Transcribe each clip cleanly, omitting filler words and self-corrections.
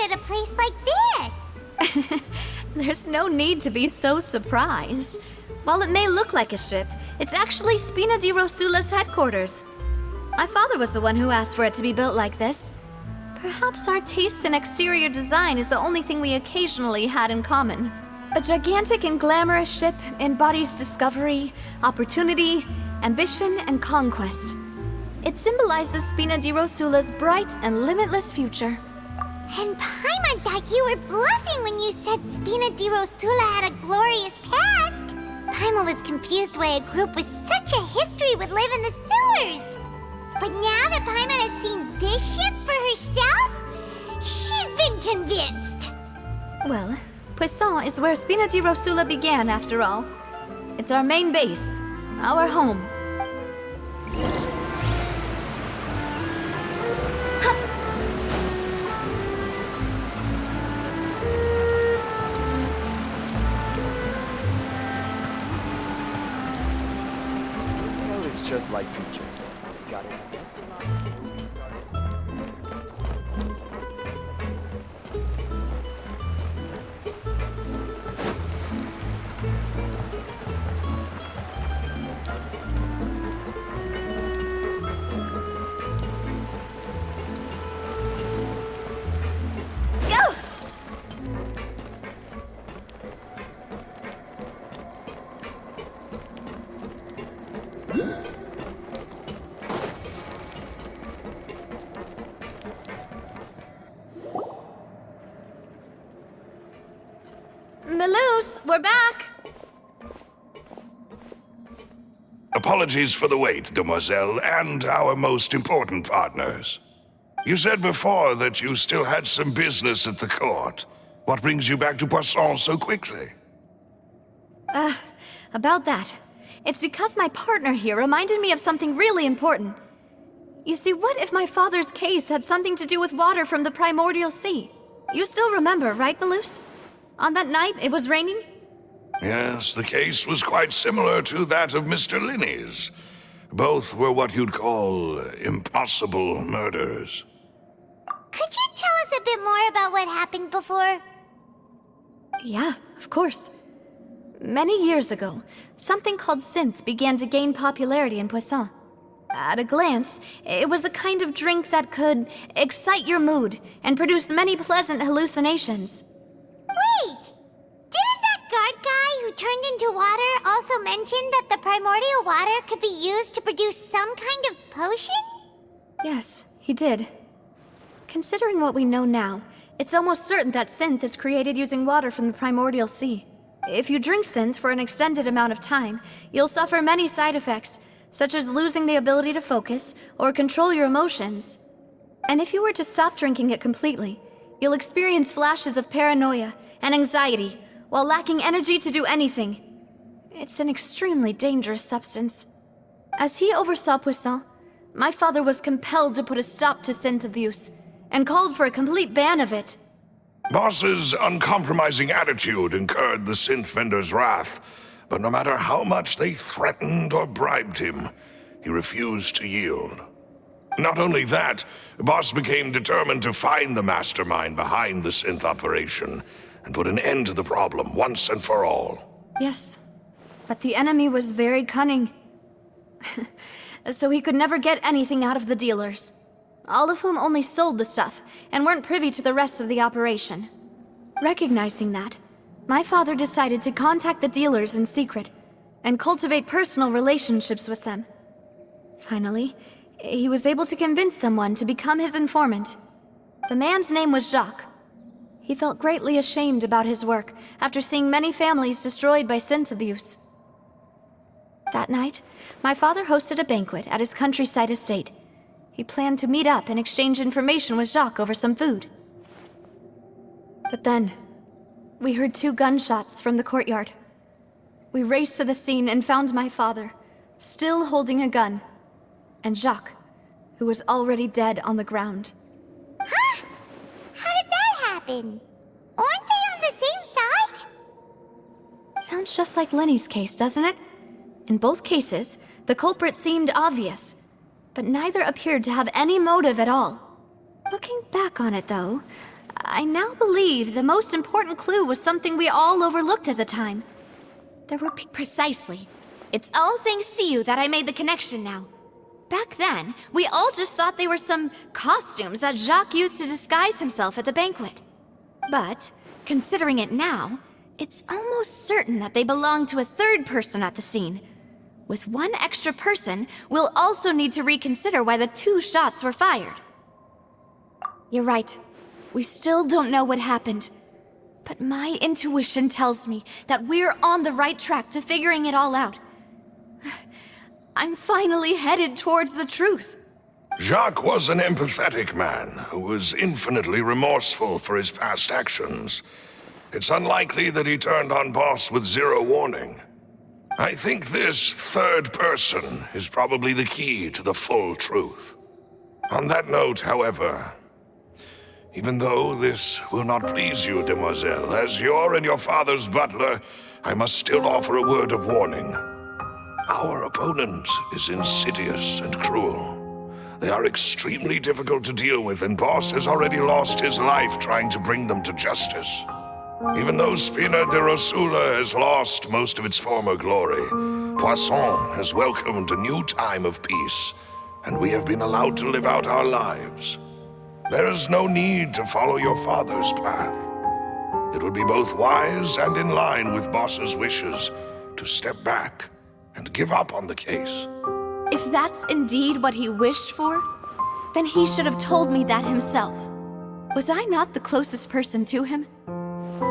at a place like this? There's no need to be so surprised. While it may look like a ship, it's actually Spina di Rosula's headquarters. My father was the one who asked for it to be built like this. Perhaps our taste in exterior design is the only thing we occasionally had in common. A gigantic and glamorous ship embodies discovery, opportunity, ambition, and conquest. It symbolizes Spina di Rosula's bright and limitless future. And Paimon thought you were bluffing when you said Spina di Rosula had a glorious past. Paimon was confused why a group with such a history would live in the sewers. But now that Paimon has seen this ship for herself, she's been convinced. Well, Poisson is where Spina di Rosula began, after all. It's our main base, our home. So it's just like teachers. Got it. Yes, Maloose, we're back! Apologies for the wait, demoiselle, and our most important partners. You said before that you still had some business at the court. What brings you back to Poisson so quickly? About that. It's because my partner here reminded me of something really important. You see, what if my father's case had something to do with water from the primordial sea? You still remember, right, Maloose? On that night, it was raining? Yes, the case was quite similar to that of Mr. Lyney's. Both were what you'd call impossible murders. Could you tell us a bit more about what happened before? Yeah, of course. Many years ago, something called synth began to gain popularity in Poisson. At a glance, it was a kind of drink that could excite your mood and produce many pleasant hallucinations. Wait! Didn't that guard guy who turned into water also mention that the primordial water could be used to produce some kind of potion? Yes, he did. Considering what we know now, it's almost certain that synth is created using water from the primordial sea. If you drink synth for an extended amount of time, you'll suffer many side effects, such as losing the ability to focus or control your emotions. And if you were to stop drinking it completely, you'll experience flashes of paranoia and anxiety while lacking energy to do anything. It's an extremely dangerous substance. As he oversaw Poisson, my father was compelled to put a stop to synth abuse and called for a complete ban of it. Boss's uncompromising attitude incurred the synth vendor's wrath, but no matter how much they threatened or bribed him, he refused to yield. Not only that, Boss became determined to find the mastermind behind the synth operation and put an end to the problem once and for all. Yes, but the enemy was very cunning. So he could never get anything out of the dealers, all of whom only sold the stuff and weren't privy to the rest of the operation. Recognizing that, my father decided to contact the dealers in secret and cultivate personal relationships with them. Finally, he was able to convince someone to become his informant. The man's name was Jacques. He felt greatly ashamed about his work after seeing many families destroyed by synth abuse. That night, my father hosted a banquet at his countryside estate. He planned to meet up and exchange information with Jacques over some food. But then, we heard 2 gunshots from the courtyard. We raced to the scene and found my father, still holding a gun, and Jacques, who was already dead on the ground. Huh? How did that happen? Aren't they on the same side? Sounds just like Lyney's case, doesn't it? In both cases, the culprit seemed obvious, but neither appeared to have any motive at all. Looking back on it, though, I now believe the most important clue was something we all overlooked at the time. There were precisely. It's all thanks to you that I made the connection now. Back then, we all just thought they were some costumes that Jacques used to disguise himself at the banquet. But, considering it now, it's almost certain that they belong to a third person at the scene. With one extra person, we'll also need to reconsider why the 2 shots were fired. You're right. We still don't know what happened. But my intuition tells me that we're on the right track to figuring it all out. I'm finally headed towards the truth. Jacques was an empathetic man who was infinitely remorseful for his past actions. It's unlikely that he turned on Boss with 0 warning. I think this third person is probably the key to the full truth. On that note, however, even though this will not please you, demoiselle, as your and your father's butler, I must still offer a word of warning. Our opponent is insidious and cruel. They are extremely difficult to deal with, and Boss has already lost his life trying to bring them to justice. Even though Spina di Rosula has lost most of its former glory, Poisson has welcomed a new time of peace, and we have been allowed to live out our lives. There is no need to follow your father's path. It would be both wise and in line with Boss's wishes to step back and give up on the case. If that's indeed what he wished for, then he should have told me that himself. Was I not the closest person to him?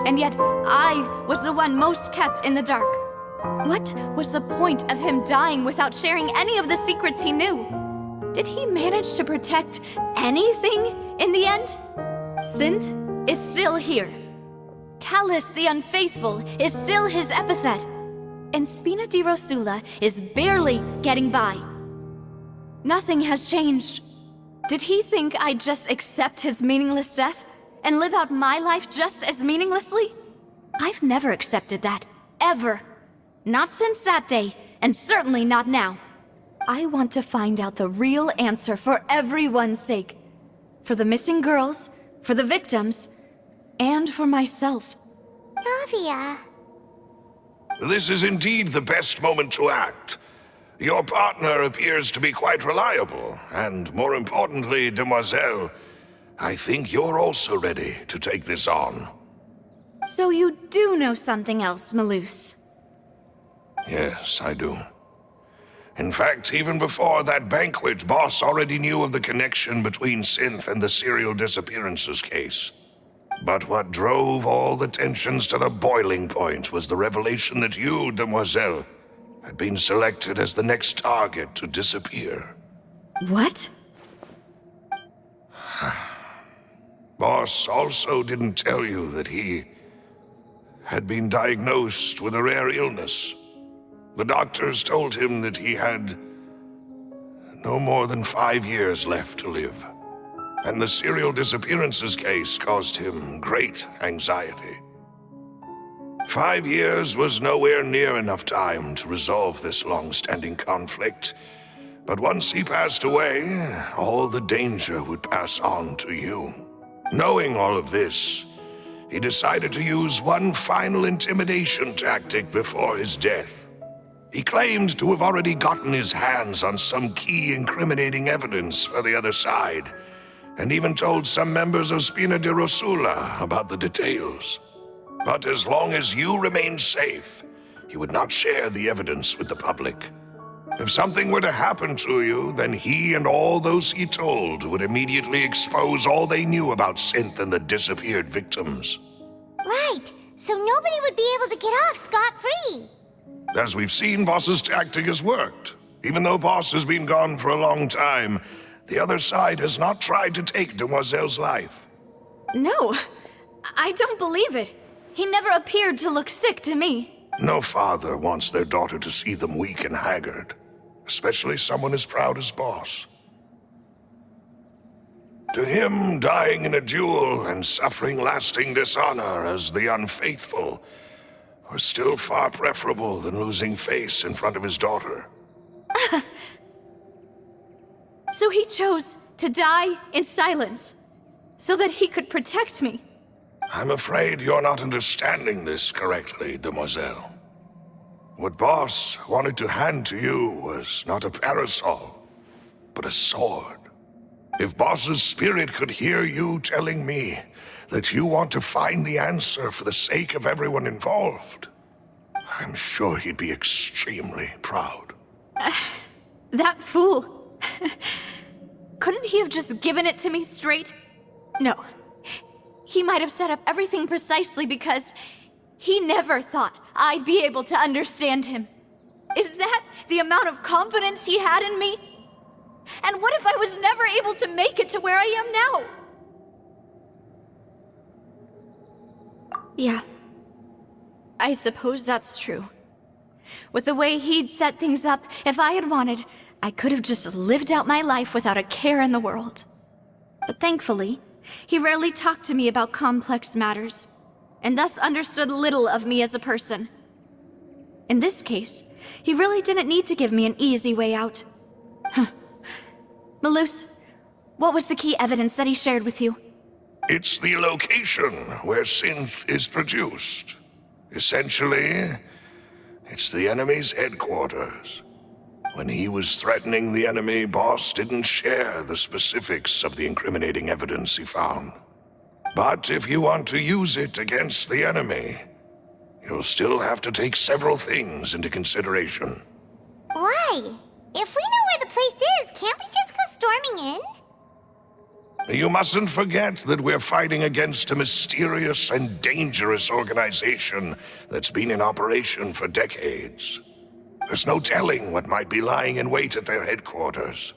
And yet, I was the one most kept in the dark. What was the point of him dying without sharing any of the secrets he knew? Did he manage to protect anything in the end? Synth is still here. Callus the Unfaithful is still his epithet. And Spina di Rosula is barely getting by. Nothing has changed. Did he think I'd just accept his meaningless death and live out my life just as meaninglessly? I've never accepted that, ever. Not since that day, and certainly not now. I want to find out the real answer for everyone's sake. For the missing girls, for the victims, and for myself. Navia. This is indeed the best moment to act. Your partner appears to be quite reliable, and more importantly, demoiselle, I think you're also ready to take this on. So you do know something else, Malouse? Yes, I do. In fact, even before that banquet, Boss already knew of the connection between Synth and the serial disappearances case. But what drove all the tensions to the boiling point was the revelation that you, demoiselle, had been selected as the next target to disappear. What? Boss also didn't tell you that he had been diagnosed with a rare illness. The doctors told him that he had no more than 5 years left to live. And the serial disappearances case caused him great anxiety. 5 years was nowhere near enough time to resolve this long-standing conflict. But once he passed away, all the danger would pass on to you. Knowing all of this, he decided to use one final intimidation tactic before his death. He claimed to have already gotten his hands on some key incriminating evidence for the other side, and even told some members of Spina di Rosula about the details. But as long as you remained safe, he would not share the evidence with the public. If something were to happen to you, then he and all those he told would immediately expose all they knew about Synth and the disappeared victims. Right, so nobody would be able to get off scot-free. As we've seen, Boss's tactic has worked. Even though Boss has been gone for a long time, the other side has not tried to take Demoiselle's life. No, I don't believe it. He never appeared to look sick to me. No father wants their daughter to see them weak and haggard, especially someone as proud as Boss. To him, dying in a duel and suffering lasting dishonor as the unfaithful was still far preferable than losing face in front of his daughter. So he chose to die in silence. so that he could protect me. I'm afraid you're not understanding this correctly, demoiselle. What Boss wanted to hand to you was not a parasol, but a sword. If Boss's spirit could hear you telling me that you want to find the answer for the sake of everyone involved, I'm sure he'd be extremely proud. That fool. Couldn't he have just given it to me straight? No. He might have set up everything precisely because he never thought I'd be able to understand him. Is that the amount of confidence he had in me? And what if I was never able to make it to where I am now? Yeah. I suppose that's true. With the way he'd set things up, if I had wanted, I could have just lived out my life without a care in the world. But thankfully, he rarely talked to me about complex matters, and thus understood little of me as a person. In this case, he really didn't need to give me an easy way out. Malus, what was the key evidence that he shared with you? It's the location where synth is produced. Essentially, it's the enemy's headquarters. When he was threatening the enemy, Boss didn't share the specifics of the incriminating evidence he found. But if you want to use it against the enemy, you'll still have to take several things into consideration. Why? If we know where the place is, can't we just go storming in? You mustn't forget that we're fighting against a mysterious and dangerous organization that's been in operation for decades. There's no telling what might be lying in wait at their headquarters.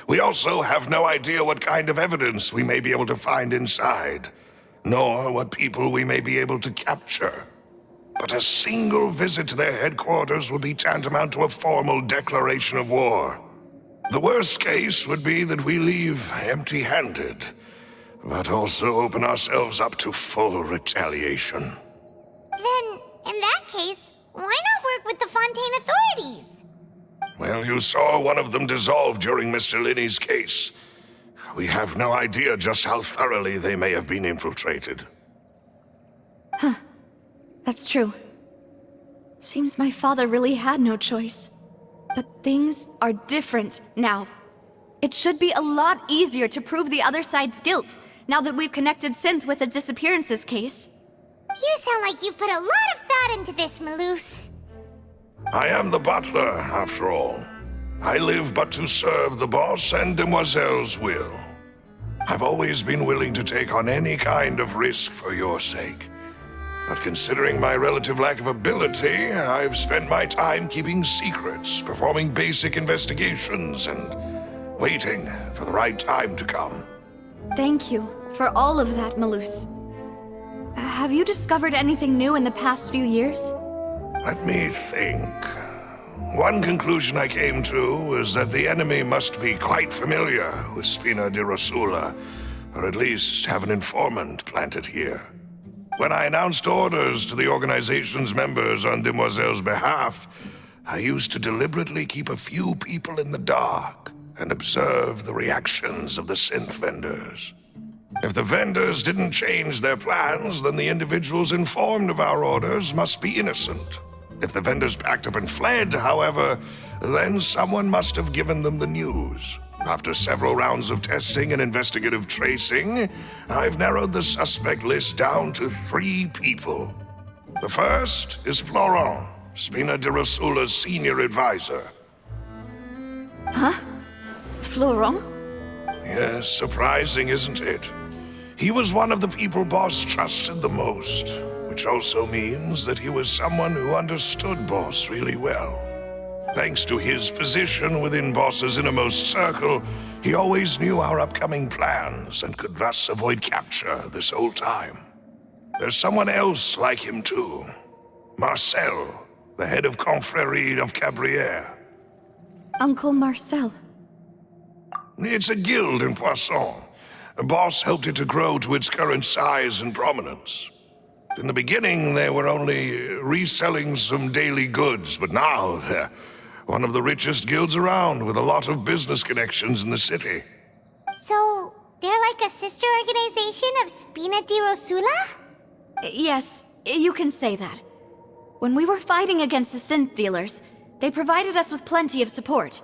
We also have no idea what kind of evidence we may be able to find inside, nor what people we may be able to capture. But a single visit to their headquarters would be tantamount to a formal declaration of war. The worst case would be that we leave empty-handed, but also open ourselves up to full retaliation. Then, in that case, why not work with the Fontaine authorities? Well, you saw one of them dissolve during Mr. Lyney's case. We have no idea just how thoroughly they may have been infiltrated. That's true. Seems my father really had no choice. But things are different now. It should be a lot easier to prove the other side's guilt, now that we've connected Synth with the disappearances case. You sound like you've put a lot of thought into this, Malus. I am the butler, after all. I live but to serve the boss and Demoiselle's will. I've always been willing to take on any kind of risk for your sake. But considering my relative lack of ability, I've spent my time keeping secrets, performing basic investigations, and waiting for the right time to come. Thank you for all of that, Malus. Have you discovered anything new in the past few years? Let me think. One conclusion I came to was that the enemy must be quite familiar with Spina di Rosula, or at least have an informant planted here. When I announced orders to the organization's members on Demoiselle's behalf, I used to deliberately keep a few people in the dark and observe the reactions of the synth vendors. If the vendors didn't change their plans, then the individuals informed of our orders must be innocent. If the vendors packed up and fled, however, then someone must have given them the news. After several rounds of testing and investigative tracing, I've narrowed the suspect list down to 3 people. The first is Florent, Spina di Rosula's senior advisor. Huh? Florent? Yes, surprising, isn't it? He was one of the people Boss trusted the most, which also means that he was someone who understood Boss really well. Thanks to his position within Boss's innermost circle, he always knew our upcoming plans and could thus avoid capture this whole time. There's someone else like him too. Marcel, the head of Confrérie of Cabrières. Uncle Marcel. It's a guild in Poisson. Boss helped it to grow to its current size and prominence. In the beginning, they were only reselling some daily goods, but now they're one of the richest guilds around, with a lot of business connections in the city. So, They're like a sister organization of Spina di Rosula? Yes, you can say that. When we were fighting against the synth dealers, they provided us with plenty of support.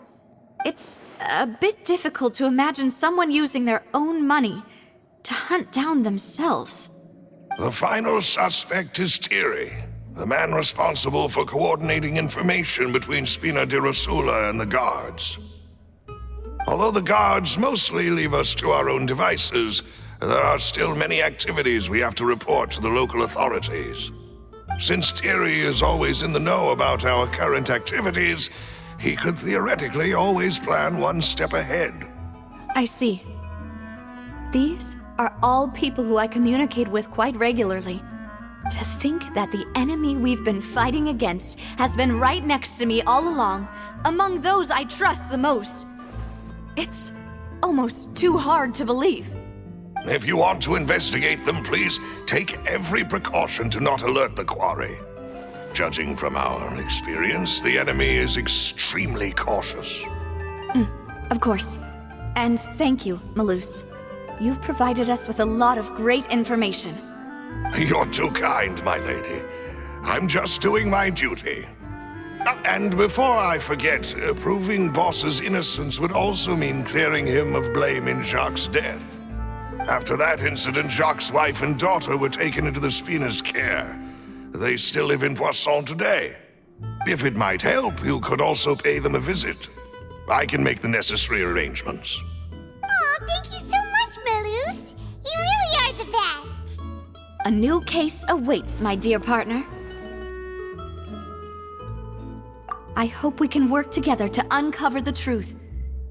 It's a bit difficult to imagine someone using their own money to hunt down themselves. The final suspect is Thierry, the man responsible for coordinating information between Spina di Rosula and the guards. Although the guards mostly leave us to our own devices, there are still many activities we have to report to the local authorities. Since Thierry is always in the know about our current activities, he could theoretically always plan one step ahead. I see. These are all people who I communicate with quite regularly. To think that the enemy we've been fighting against has been right next to me all along, among those I trust the most. It's almost too hard to believe. If you want to investigate them, please take every precaution to not alert the quarry. Judging from our experience, the enemy is extremely cautious. Of course. And thank you, Malus. You've provided us with a lot of great information. You're too kind, my lady. I'm just doing my duty. And before I forget, proving Boss's innocence would also mean clearing him of blame in Jacques' death. After that incident, Jacques' wife and daughter were taken into the Spina's care. They still live in Poisson today. If it might help, you could also pay them a visit. I can make the necessary arrangements. Aw, thank you so much, Malus. You really are the best. A new case awaits, my dear partner. I hope we can work together to uncover the truth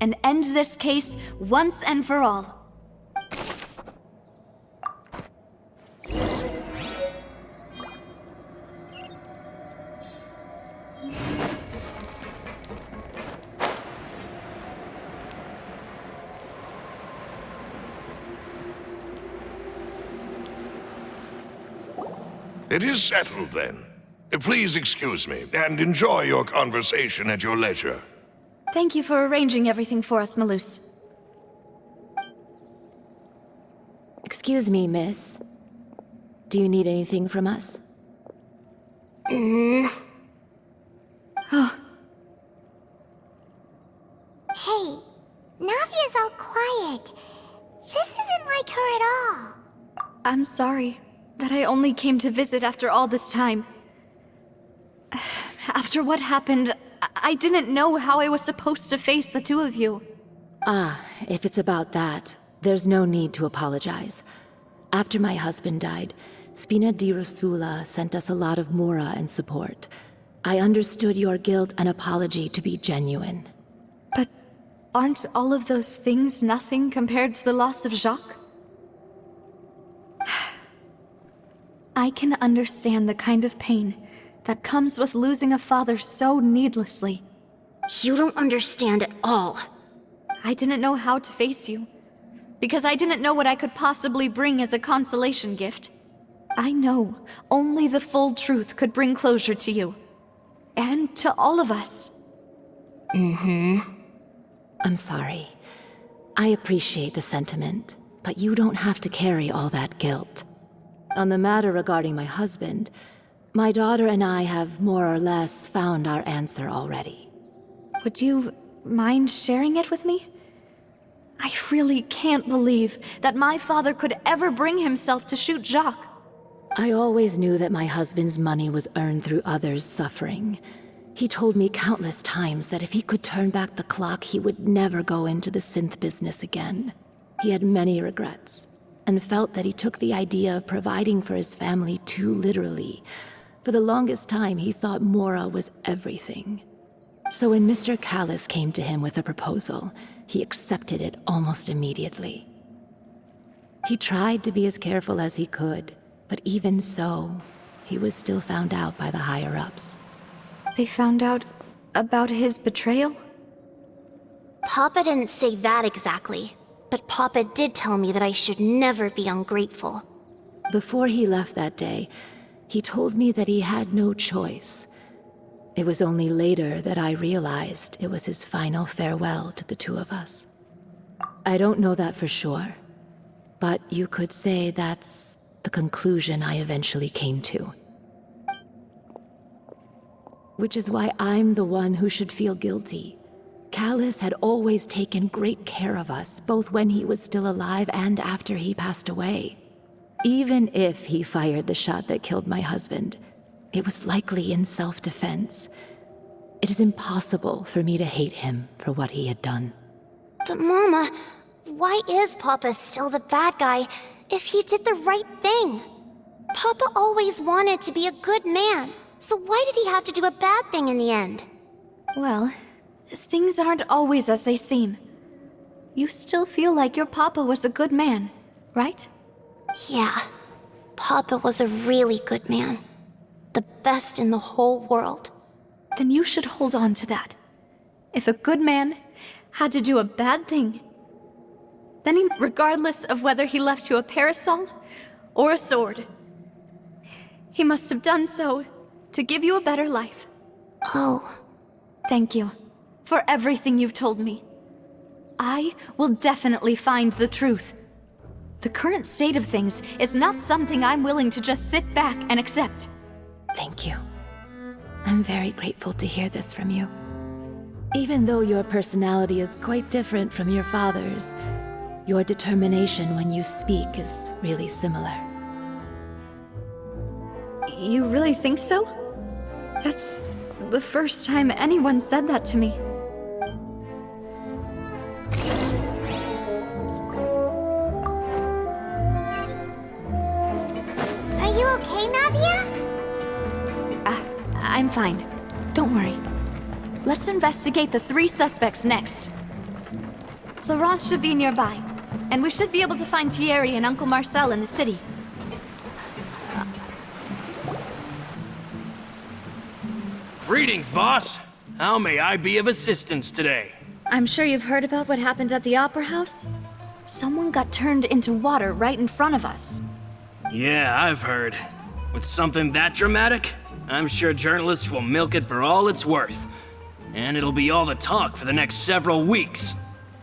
and end this case once and for all. It is settled, then. Please excuse me, and enjoy your conversation at your leisure. Thank you for arranging everything for us, Malus. Excuse me, miss. Do you need anything from us? Hey, Navia's all quiet. This isn't like her at all. I'm sorry that I only came to visit after all this time. After what happened, I didn't know how I was supposed to face the two of you. If it's about that, there's no need to apologize. After my husband died, Spina di Rosula sent us a lot of mora and support. I understood your guilt and apology to be genuine. But aren't all of those things nothing compared to the loss of Jacques? I can understand the kind of pain that comes with losing a father so needlessly. You don't understand at all. I didn't know how to face you, because I didn't know what I could possibly bring as a consolation gift. I know only the full truth could bring closure to you, and to all of us. I'm sorry. I appreciate the sentiment, but you don't have to carry all that guilt. On the matter regarding my husband, my daughter and I have more or less found our answer already. Would you mind sharing it with me? I really can't believe that my father could ever bring himself to shoot Jacques. I always knew that my husband's money was earned through others' suffering. He told me countless times that if he could turn back the clock, he would never go into the synth business again. He had many regrets, and felt that he took the idea of providing for his family too literally. For the longest time, he thought mora was everything. So when Mr. Callis came to him with a proposal, he accepted it almost immediately. He tried to be as careful as he could, but even so, he was still found out by the higher-ups. They found out about his betrayal? Papa didn't say that exactly, but Papa did tell me that I should never be ungrateful. Before he left that day, he told me that he had no choice. It was only later that I realized it was his final farewell to the two of us. I don't know that for sure, but you could say that's the conclusion I eventually came to. Which is why I'm the one who should feel guilty. Callus had always taken great care of us, both when he was still alive and after he passed away. Even if he fired the shot that killed my husband, it was likely in self-defense. It is impossible for me to hate him for what he had done. But Mama, why is Papa still the bad guy if he did the right thing? Papa always wanted to be a good man, so why did he have to do a bad thing in the end? Well, things aren't always as they seem. You still feel like your papa was a good man, right? Yeah, Papa was a really good man. The best in the whole world. Then you should hold on to that. If a good man had to do a bad thing, then regardless of whether he left you a parasol or a sword, he must have done so to give you a better life. Oh. Thank you for everything you've told me. I will definitely find the truth. The current state of things is not something I'm willing to just sit back and accept. Thank you. I'm very grateful to hear this from you. Even though your personality is quite different from your father's, your determination when you speak is really similar. You really think so? That's the first time anyone said that to me. Are you okay, Navia? I'm fine. Don't worry. Let's investigate the 3 suspects next. Florent should be nearby, and we should be able to find Thierry and Uncle Marcel in the city. Greetings, boss. How may I be of assistance today? I'm sure you've heard about what happened at the Opera House? Someone got turned into water right in front of us. Yeah, I've heard. With something that dramatic, I'm sure journalists will milk it for all it's worth. And it'll be all the talk for the next several weeks.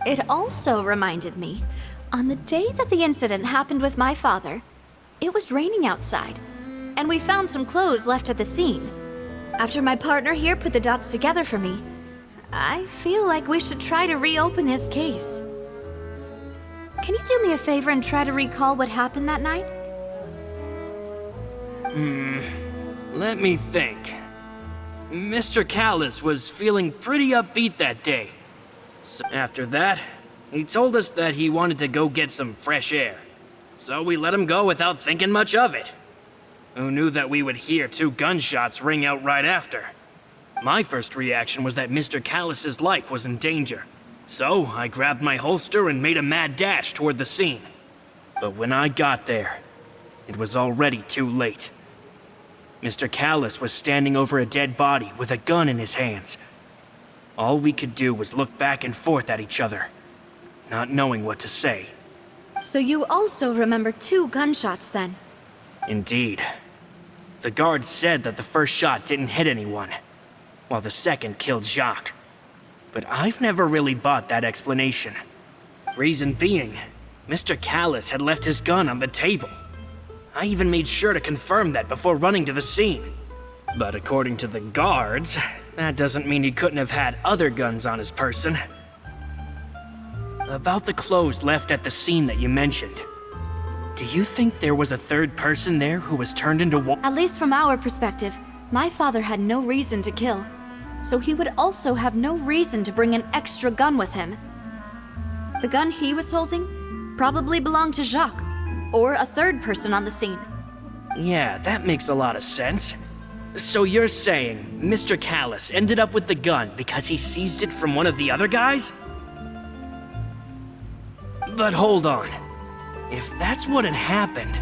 It also reminded me, on the day that the incident happened with my father, it was raining outside, and we found some clothes left at the scene. After my partner here put the dots together for me, I feel like we should try to reopen his case. Can you do me a favor and try to recall what happened that night? Let me think. Mr. Callus was feeling pretty upbeat that day. So after that, he told us that he wanted to go get some fresh air. So we let him go without thinking much of it. Who knew that we would hear 2 gunshots ring out right after? My first reaction was that Mr. Callus's life was in danger. So I grabbed my holster and made a mad dash toward the scene. But when I got there, it was already too late. Mr. Callus was standing over a dead body with a gun in his hands. All we could do was look back and forth at each other, not knowing what to say. So you also remember 2 gunshots then? Indeed. The guard said that the first shot didn't hit anyone, while the second killed Jacques. But I've never really bought that explanation. Reason being, Mr. Callus had left his gun on the table. I even made sure to confirm that before running to the scene. But according to the guards, that doesn't mean he couldn't have had other guns on his person. About the clothes left at the scene that you mentioned, do you think there was a 3rd person there who was turned into water? At least from our perspective, my father had no reason to kill. So he would also have no reason to bring an extra gun with him. The gun he was holding probably belonged to Jacques, or a 3rd person on the scene. Yeah, that makes a lot of sense. So you're saying Mr. Callus ended up with the gun because he seized it from one of the other guys? But hold on. If that's what had happened,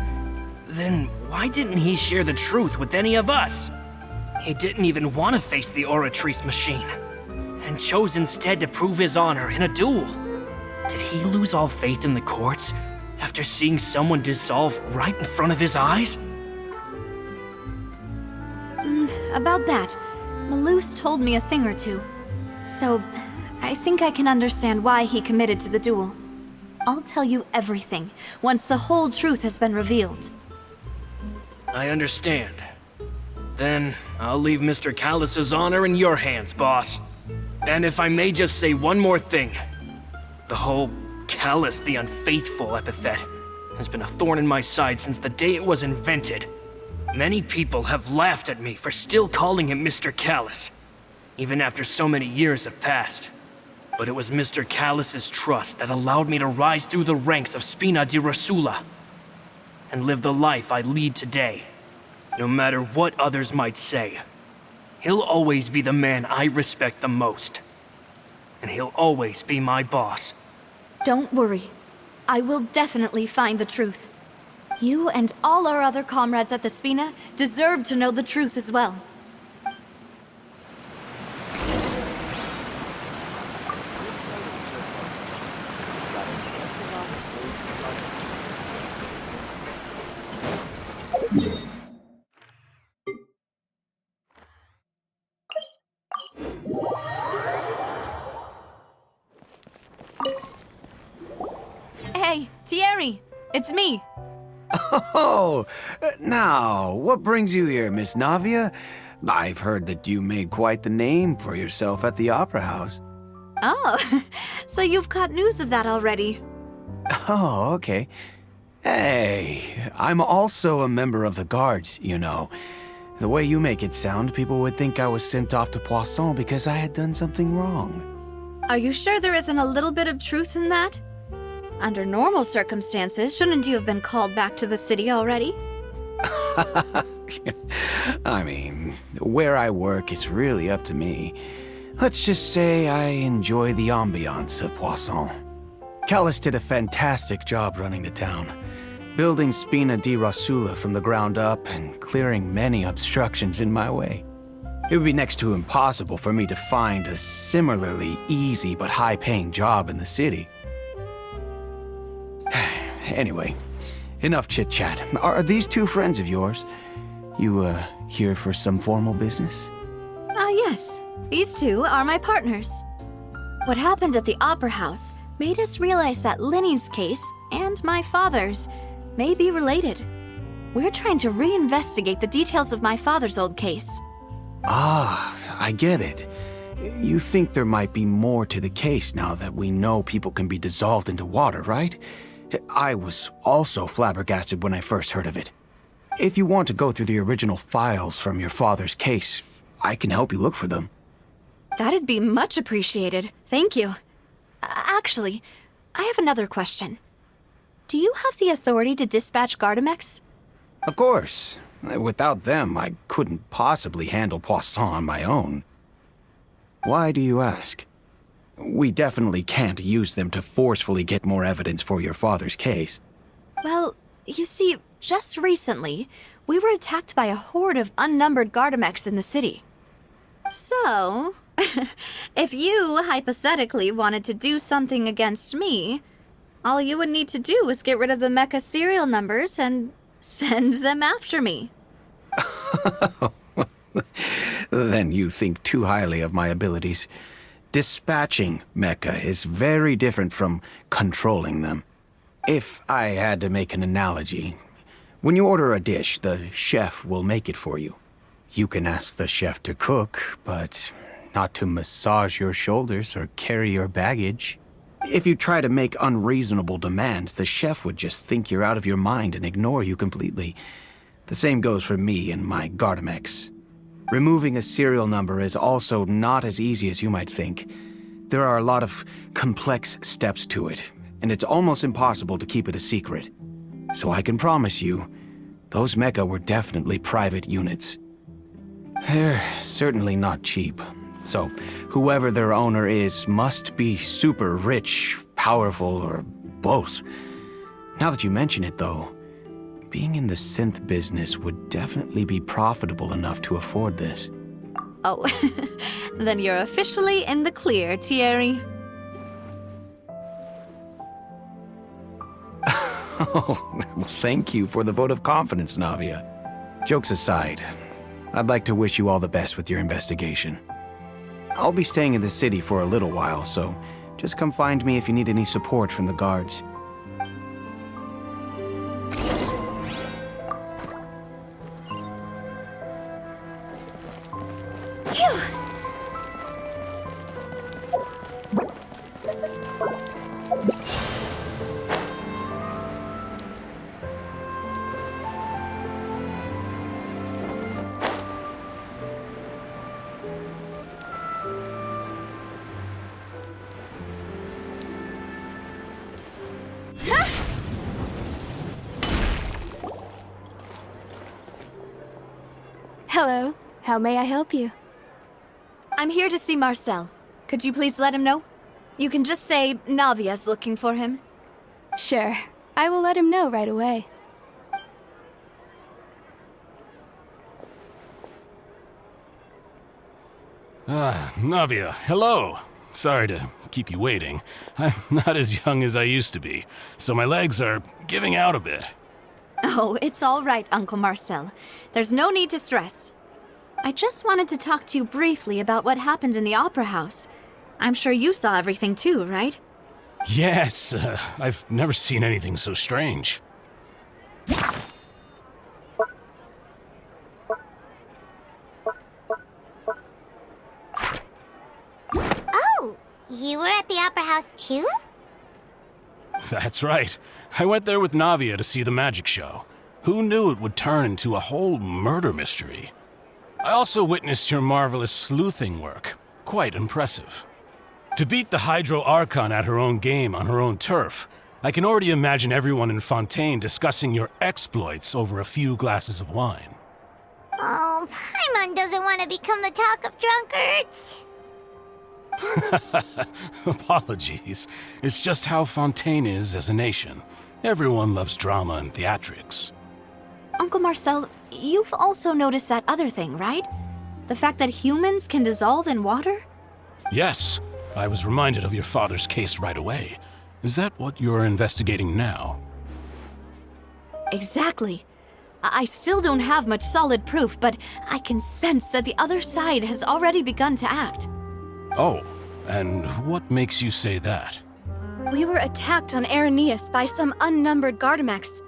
then why didn't he share the truth with any of us? He didn't even want to face the Oratrice machine, and chose instead to prove his honor in a duel. Did he lose all faith in the courts after seeing someone dissolve right in front of his eyes? About that, Malus told me a thing or two. So, I think I can understand why he committed to the duel. I'll tell you everything, once the whole truth has been revealed. I understand. Then, I'll leave Mr. Callus's honor in your hands, boss. And if I may just say one more thing. The whole Callus the Unfaithful epithet has been a thorn in my side since the day it was invented. Many people have laughed at me for still calling him Mr. Callus, even after so many years have passed. But it was Mr. Callus's trust that allowed me to rise through the ranks of Spina di Rosula and live the life I lead today. No matter what others might say, he'll always be the man I respect the most. And he'll always be my boss. Don't worry. I will definitely find the truth. You and all our other comrades at the Spina deserve to know the truth as well. Hey, Thierry! It's me! Oh, now, what brings you here, Miss Navia? I've heard that you made quite the name for yourself at the Opera House. Oh, so you've got news of that already. Oh, okay. Hey, I'm also a member of the Guards, you know. The way you make it sound, people would think I was sent off to Poisson because I had done something wrong. Are you sure there isn't a little bit of truth in that? Under normal circumstances, shouldn't you have been called back to the city already? I mean, where I work is really up to me. Let's just say I enjoy the ambiance of Poisson. Callus did a fantastic job running the town, building Spina di Rosula from the ground up and clearing many obstructions in my way. It would be next to impossible for me to find a similarly easy but high-paying job in the city. Anyway, enough chit-chat. Are these two friends of yours? You, here for some formal business? Yes. These two are my partners. What happened at the Opera House made us realize that Lyney's case and my father's may be related. We're trying to reinvestigate the details of my father's old case. Ah, I get it. You think there might be more to the case now that we know people can be dissolved into water, right? I was also flabbergasted when I first heard of it. If you want to go through the original files from your father's case, I can help you look for them. That'd be much appreciated. Thank you. Actually, I have another question. Do you have the authority to dispatch Gardamex? Of course. Without them, I couldn't possibly handle Poisson on my own. Why do you ask? We definitely can't use them to forcefully get more evidence for your father's case. Well, you see, just recently, we were attacked by a horde of unnumbered Gardamex in the city. So, if you hypothetically wanted to do something against me, all you would need to do was get rid of the mecha serial numbers and send them after me. Then you think too highly of my abilities. Dispatching mecha is very different from controlling them. If I had to make an analogy, when you order a dish, the chef will make it for you. You can ask the chef to cook, but not to massage your shoulders or carry your baggage. If you try to make unreasonable demands, the chef would just think you're out of your mind and ignore you completely. The same goes for me and my Gardamex. Removing a serial number is also not as easy as you might think. There are a lot of complex steps to it, and it's almost impossible to keep it a secret. So I can promise you, those mecha were definitely private units. They're certainly not cheap. So whoever their owner is must be super rich, powerful, or both. Now that you mention it, though, being in the synth business would definitely be profitable enough to afford this. Oh, then you're officially in the clear, Thierry. Oh, well, thank you for the vote of confidence, Navia. Jokes aside, I'd like to wish you all the best with your investigation. I'll be staying in the city for a little while, so just come find me if you need any support from the guards. Phew! Hello. How may I help you? I'm here to see Marcel. Could you please let him know? You can just say Navia's looking for him. Sure. I will let him know right away. Navia, hello. Sorry to keep you waiting. I'm not as young as I used to be, so my legs are giving out a bit. Oh, it's all right, Uncle Marcel. There's no need to stress. I just wanted to talk to you briefly about what happened in the Opera House. I'm sure you saw everything too, right? Yes, I've never seen anything so strange. Oh, you were at the Opera House too? That's right. I went there with Navia to see the magic show. Who knew it would turn into a whole murder mystery? I also witnessed your marvelous sleuthing work. Quite impressive. To beat the Hydro Archon at her own game on her own turf, I can already imagine everyone in Fontaine discussing your exploits over a few glasses of wine. Oh, Paimon doesn't want to become the talk of drunkards. Apologies. It's just how Fontaine is as a nation. Everyone loves drama and theatrics. Uncle Marcel, you've also noticed that other thing, right? The fact that humans can dissolve in water? Yes, I was reminded of your father's case right away. Is that what you're investigating now? Exactly. I still don't have much solid proof, but I can sense that the other side has already begun to act. Oh, and what makes you say that? We were attacked on Araneus by some unnumbered Gardamex.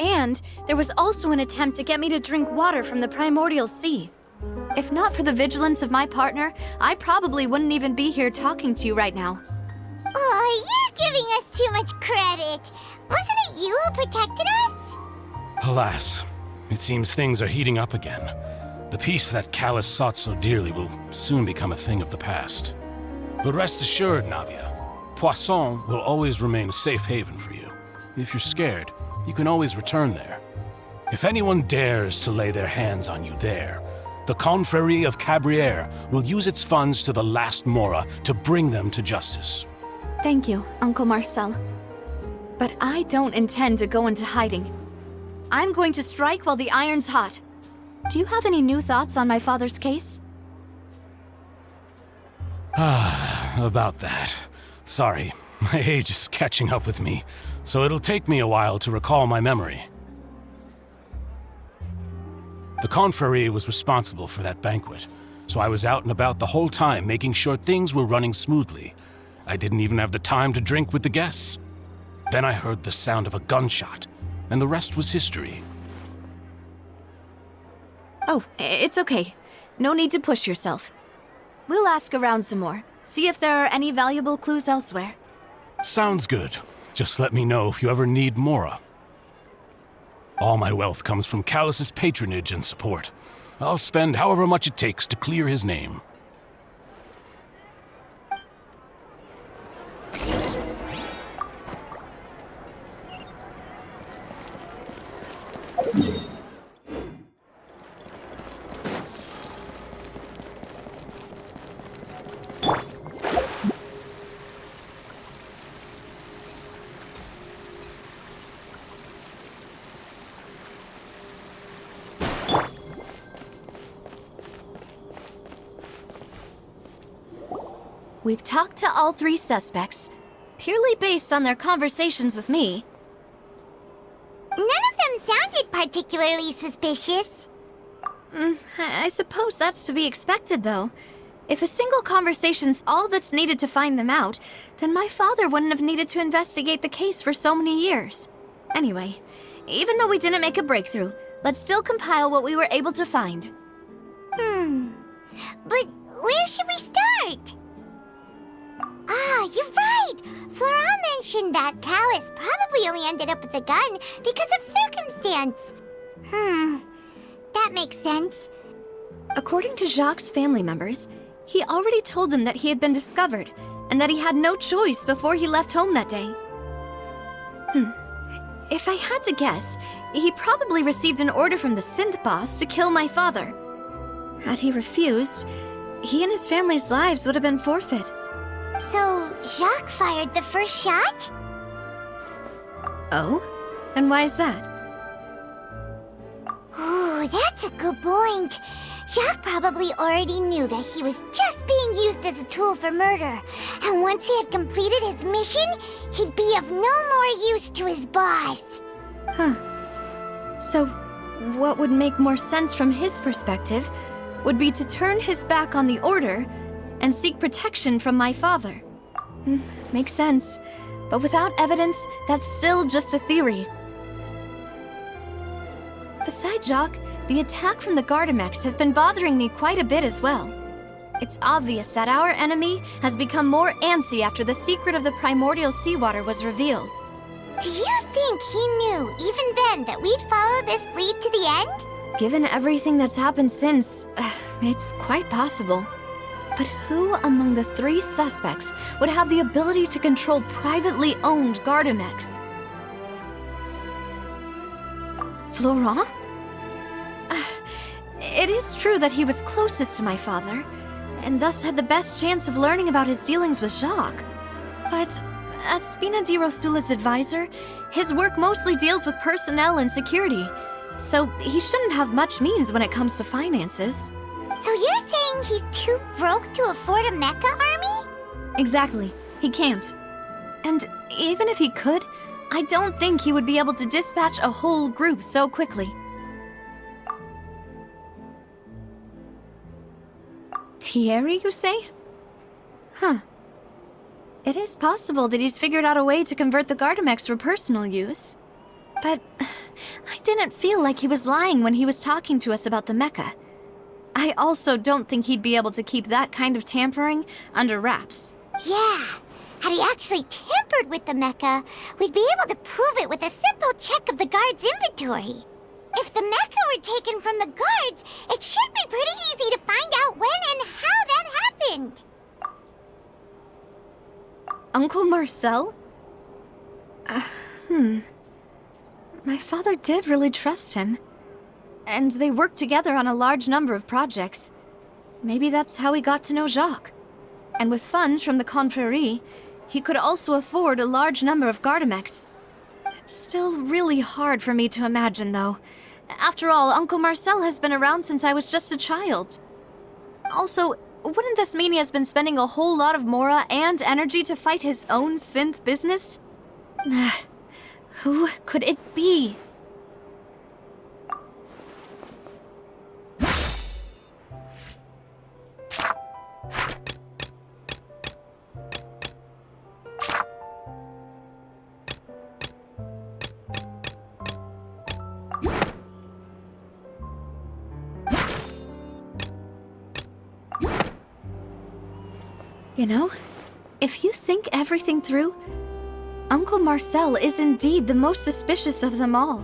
And there was also an attempt to get me to drink water from the primordial sea. If not for the vigilance of my partner, I probably wouldn't even be here talking to you right now. Oh, you're giving us too much credit. Wasn't it you who protected us? Alas, it seems things are heating up again. The peace that Callus sought so dearly will soon become a thing of the past. But rest assured, Navia, Poisson will always remain a safe haven for you. If you're scared, you can always return there. If anyone dares to lay their hands on you there, the Confrérie of Cabrières will use its funds to the last Mora to bring them to justice. Thank you, Uncle Marcel. But I don't intend to go into hiding. I'm going to strike while the iron's hot. Do you have any new thoughts on my father's case? About that. Sorry, my age is catching up with me, so it'll take me a while to recall my memory. The Confrérie was responsible for that banquet, so I was out and about the whole time making sure things were running smoothly. I didn't even have the time to drink with the guests. Then I heard the sound of a gunshot, and the rest was history. Oh, it's okay. No need to push yourself. We'll ask around some more, see if there are any valuable clues elsewhere. Sounds good. Just let me know if you ever need Mora. All my wealth comes from Callus's patronage and support. I'll spend however much it takes to clear his name. We've talked to all three suspects, purely based on their conversations with me. None of them sounded particularly suspicious. I suppose that's to be expected, though. If a single conversation's all that's needed to find them out, then my father wouldn't have needed to investigate the case for so many years. Anyway, even though we didn't make a breakthrough, let's still compile what we were able to find. But where should we start? Ah, you're right! Flora mentioned that Callus probably only ended up with the gun because of circumstance. That makes sense. According to Jacques' family members, he already told them that he had been discovered, and that he had no choice before he left home that day. If I had to guess, he probably received an order from the synth boss to kill my father. Had he refused, he and his family's lives would have been forfeit. So, Jacques fired the first shot? Oh? And why is that? Ooh, that's a good point. Jacques probably already knew that he was just being used as a tool for murder. And once he had completed his mission, he'd be of no more use to his boss. So, what would make more sense from his perspective would be to turn his back on the Order and seek protection from my father. Makes sense. But without evidence, that's still just a theory. Besides Jacques, the attack from the Gardamex has been bothering me quite a bit as well. It's obvious that our enemy has become more antsy after the secret of the primordial seawater was revealed. Do you think he knew, even then, that we'd follow this lead to the end? Given everything that's happened since, it's quite possible. But who among the 3 suspects would have the ability to control privately owned Gardamex? Florent? It is true that he was closest to my father, and thus had the best chance of learning about his dealings with Jacques. But as Spina di Rosula's advisor, his work mostly deals with personnel and security, so he shouldn't have much means when it comes to finances. So you're saying he's too broke to afford a mecha army? Exactly. He can't. And even if he could, I don't think he would be able to dispatch a whole group so quickly. Thierry, you say? It is possible that he's figured out a way to convert the Gardamex for personal use. But I didn't feel like he was lying when he was talking to us about the mecha. I also don't think he'd be able to keep that kind of tampering under wraps. Yeah. Had he actually tampered with the mecha, we'd be able to prove it with a simple check of the guard's inventory. If the mecha were taken from the guards, it should be pretty easy to find out when and how that happened. Uncle Marcel? My father did really trust him. And they worked together on a large number of projects. Maybe that's how he got to know Jacques. And with funds from the Confrérie, he could also afford a large number of Gardamex. It's still really hard for me to imagine, though. After all, Uncle Marcel has been around since I was just a child. Also, wouldn't this mean he has been spending a whole lot of mora and energy to fight his own synth business? Who could it be? You know, if you think everything through, Uncle Marcel is indeed the most suspicious of them all.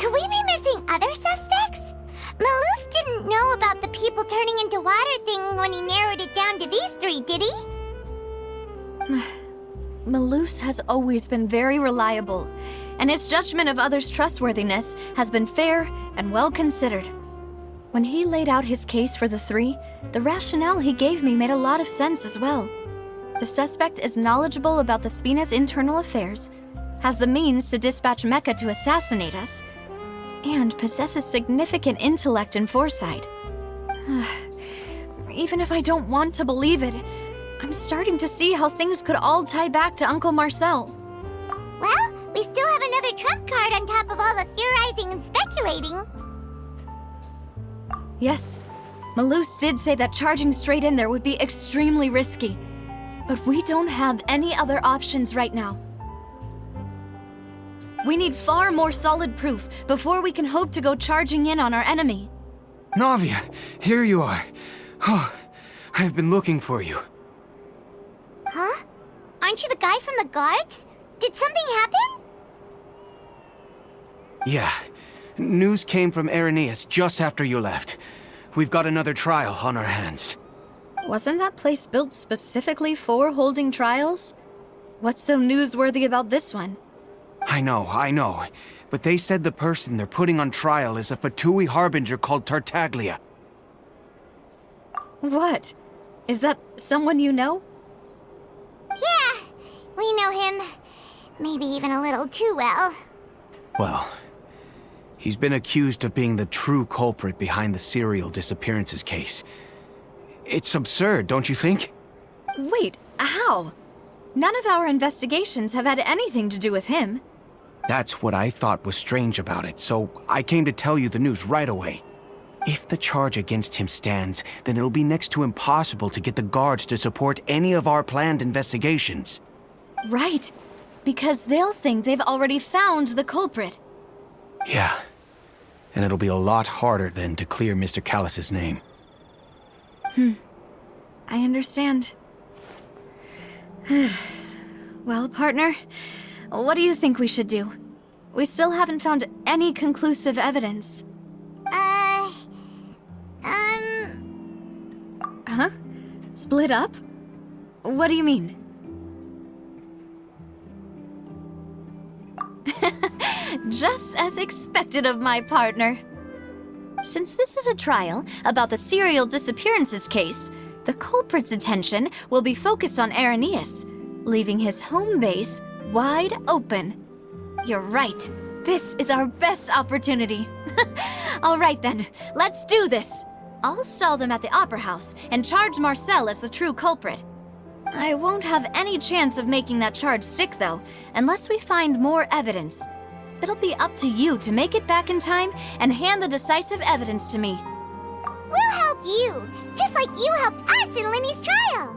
Could we be missing other suspects? Malus didn't know about the people turning into water thing when he narrowed it down to these 3, did he? Malus has always been very reliable, and his judgment of others' trustworthiness has been fair and well considered. When he laid out his case for the 3, the rationale he gave me made a lot of sense as well. The suspect is knowledgeable about the Spina's internal affairs, has the means to dispatch Mecha to assassinate us, and possesses significant intellect and foresight. Even if I don't want to believe it, I'm starting to see how things could all tie back to Uncle Marcel. Well, we still have another trump card on top of all the theorizing and speculating. Yes, Malus did say that charging straight in there would be extremely risky, but we don't have any other options right now. We need far more solid proof before we can hope to go charging in on our enemy. Navia, here you are. Oh, I've been looking for you. Huh? Aren't you the guy from the guards? Did something happen? Yeah. News came from Irenaeus just after you left. We've got another trial on our hands. Wasn't that place built specifically for holding trials? What's so newsworthy about this one? I know. But they said the person they're putting on trial is a Fatui harbinger called Tartaglia. What? Is that someone you know? Yeah, we know him. Maybe even a little too well. Well, he's been accused of being the true culprit behind the serial disappearances case. It's absurd, don't you think? Wait, how? None of our investigations have had anything to do with him. That's what I thought was strange about it, so I came to tell you the news right away. If the charge against him stands, then it'll be next to impossible to get the guards to support any of our planned investigations. Right, because they'll think they've already found the culprit. Yeah, and it'll be a lot harder then to clear Mr. Callus's name. I understand. Well, partner, what do you think we should do? We still haven't found any conclusive evidence. Huh? Split up? What do you mean? Just as expected of my partner. Since this is a trial about the serial disappearances case, the culprit's attention will be focused on Irenaeus, leaving his home base wide open. You're right. This is our best opportunity. All right then, let's do this. I'll stall them at the Opera House and charge Marcel as the true culprit. I won't have any chance of making that charge stick, though, unless we find more evidence. It'll be up to you to make it back in time and hand the decisive evidence to me. We'll help you, just like you helped us in Lyney's trial.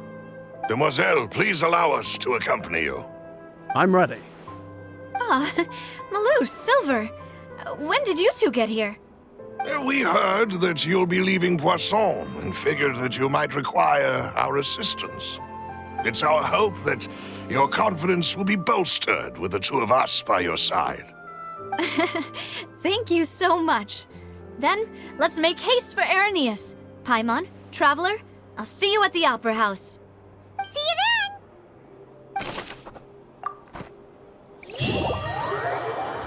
Demoiselle, please allow us to accompany you. I'm ready. Ah, Malou, Silver, when did you two get here? We heard that you'll be leaving Poisson and figured that you might require our assistance. It's our hope that your confidence will be bolstered with the two of us by your side. Thank you so much. Then, let's make haste for Irenaeus. Paimon, Traveler, I'll see you at the Opera House. See you then!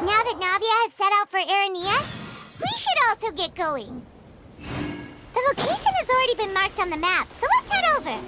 Now that Navia has set out for Irenaeus, we should also get going. The location has already been marked on the map, so let's head over.